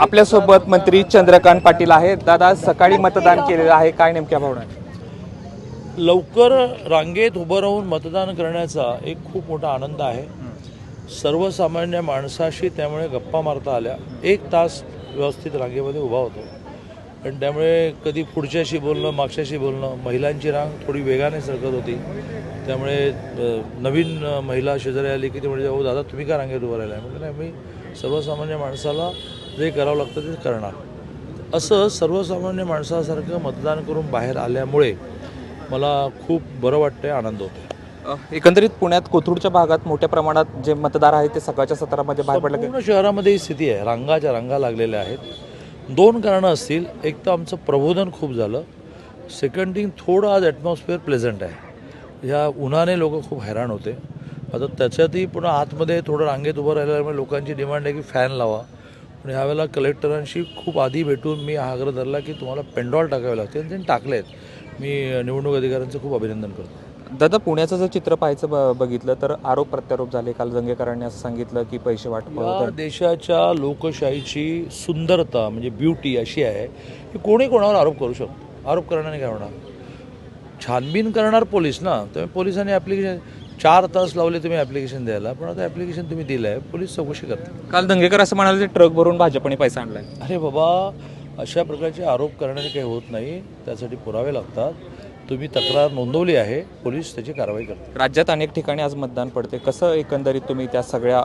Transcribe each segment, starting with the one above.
आपल्यासोबत मंत्री चंद्रकांत पाटील आहेत. दादा, सकाळी मतदान केलेलं आहे, काय नेमक्या भावना आहेत? लवकर रांगेत उभं राहून मतदान करण्याचा एक खूप मोठा आनंद आहे. सर्वसामान्य माणसाशी त्यामुळे गप्पा मारता आल्या. 1 तास व्यवस्थित रांगेमध्ये उभा होतो आणि त्यामुळे कधी पुढच्याशी बोलणं, मागच्याशी बोलणं. महिलांची रांग थोडी वेगाने सरकत होती, त्यामुळे नवीन महिला शेजारी आली की ती म्हणजे, ओ दादा तुम्ही का रांगेत उभं राहिला? म्हणजे नाही, मी सर्वसामान्य माणसाला जे करावं लागतं ते करणार. असं सर्वसामान्य माणसासारखं मतदान करून बाहेर आल्यामुळे मला खूप बरं वाटतंय, आनंद होतो. एकंदरीत पुण्यात कोथरूडच्या भागात मोठ्या प्रमाणात जे मतदार आहेत ते सकाळच्या सत्रामध्ये बाहेर पडले. पूर्ण शहरामध्ये ही स्थिती आहे. रांगाच्या रांगा लागलेल्या आहेत. 2 कारणं असतील. एक तर आमचं प्रबोधन खूप झालं. सेकंड थिंग, थोडं आज ॲटमॉस्फिअर प्लेझंट आहे. ह्या उन्हाने लोक खूप हैराण होते. आता त्याच्यातही पुन्हा आतमध्ये थोडं रांगेत उभं राहिल्यामुळे लोकांची डिमांड आहे की फॅन लावा. पण ह्यावेळेला कलेक्टरांशी खूप आधी भेटून मी हा आग्रह धरला की तुम्हाला पेंडॉल टाकावे लागते, आणि त्यांनी टाकले आहेत. मी निवडणूक अधिकाऱ्यांचं खूप अभिनंदन करतो. दादा, पुण्याचं जर चित्र पाहायचं बघितलं तर आरोप प्रत्यारोप झाले. काल दंगेकरांनी असं सांगितलं की पैसे वाटप होतं. देशाच्या लोकशाहीची सुंदरता म्हणजे ब्युटी अशी आहे की कोणी कोणावर आरोप करू शकतो. आरोप करण्याने काय होणार? छानबीन करणार पोलीस ना. त्यामुळे पोलिसांनी ॲप्लिकेशन 4 तास लावले तुम्ही ॲप्लिकेशन द्यायला, पण आता ॲप्लिकेशन तुम्ही दिलं आहे, पोलीस चौकशी करतात. काल दंगेकर असं म्हणाले ट्रक भरून भाजपने पैसा आणलाय. अरे बाबा, अशा प्रकारचे आरोप करण्याने काही होत नाही. त्यासाठी पुरावे लागतात. तुम्ही तक्रार नोंदवली आहे, पोलीस त्याची कारवाई करतात. राज्यात अनेक ठिकाणी आज मतदान पडते. कसं एकंदरीत तुम्ही त्या सगळ्या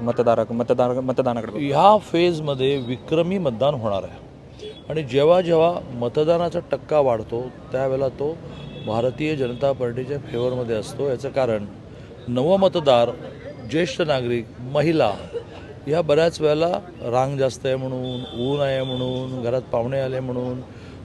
मतदानाकडे? ह्या फेजमध्ये विक्रमी मतदान होणार आहे, आणि जेव्हा जेव्हा मतदानाचा टक्का वाढतो त्यावेळेला तो भारतीय जनता पार्टीच्या फेवरमध्ये असतो. याचं कारण नवमतदार, ज्येष्ठ नागरिक, महिला ह्या बऱ्याच वेळेला रांग जास्त आहे म्हणून, ऊन आहे म्हणून, घरात पाहुणे आले म्हणून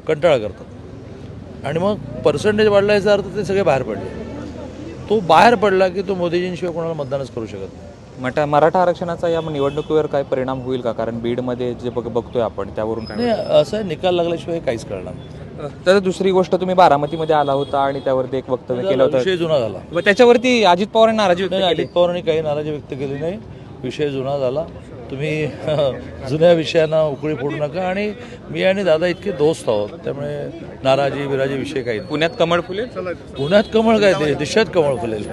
कंटाळा करतात, आणि मग पर्सेंटेज वाढला याचा अर्थ ते सगळे बाहेर पडले. तो बाहेर पडला की तो मोदीजींशिवाय कोणाला मतदानच करू शकत नाही. मराठा आरक्षणाचा या निवडणुकीवर काय परिणाम होईल का? कारण बीडमध्ये जे बघतोय आपण त्यावरून काय? नाही, असं निकाल लागल्याशिवाय काहीच कळणार नाही. तर दुसरी गोष्ट, तुम्ही बारामतीमध्ये आला होता आणि त्यावरती एक वक्तव्य केलं होतं. विषय जुना झाला. व त्याच्यावरती अजित पवारांनी नाराजी व्यक्त केली. अजित पवारांनी काही नाराजी व्यक्त केली नाही. विषय जुना झाला. तुम्ही जुन्या विषयांना उकळी फोडू नका. आणि मी आणि दादा इतके दोस्त आहोत, त्यामुळे नाराजी विराजी विषय काही नाही. पुण्यात कमळ फुलेल. पुण्यात कमळ काय, देशात कमळ फुलेल.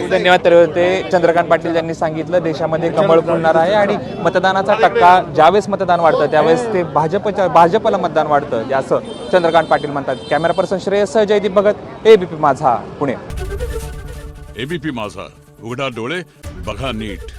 धन्यवाद. तर ते चंद्रकांत पाटील यांनी सांगितलं देशामध्ये कमळ फुलणार आहे, आणि मतदानाचा टक्का ज्यावेळेस मतदान वाढतं त्यावेळेस ते भाजपला मतदान वाढतं, असं चंद्रकांत पाटील म्हणतात. कॅमेरा पर्सन श्रेयस सह, जयदीप भगत, एबीपी माझा, पुणे. एबीपी माझा, उघडा डोळे बघा नीट.